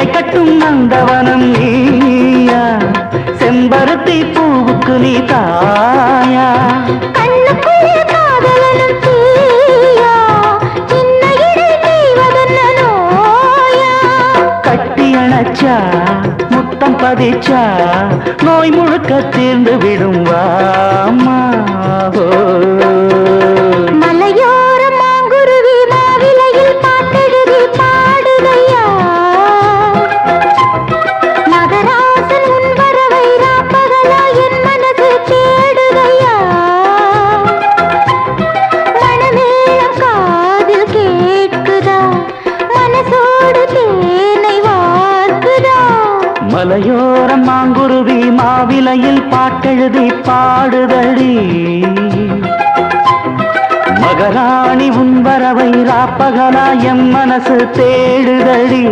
சேலை கட்டும் நந்தவனம் நீயா, செம்பருத்தி பூவுக்கு நீ தாயா. கண்ணுக்குள்ளே காதலனும் தீயா, சின்ன இடை செய்வதென்ன நோயா. கட்டி அணைச்சா முத்தம் பதிச்சா நோய் முழுக்க தீர்ந்து விடும் வாமா. மலையோர மாங்குருவி மாவிலையில் பாட்டெழுதி பாடுதையா, மகராசன் உன் வரவை ராப்பகலா என் மனது தேடுதையா. மணமேளம் காதில் கேட்குதா, மனசோடு தேனை வார்க்குதா. மலையோரம் மாங்குருவி மாவிலையில் பாட்டெழுதி பாடுதடி, மகராணி உன் வரவை ராப்பகலா எம் மனசு தேடுதடி.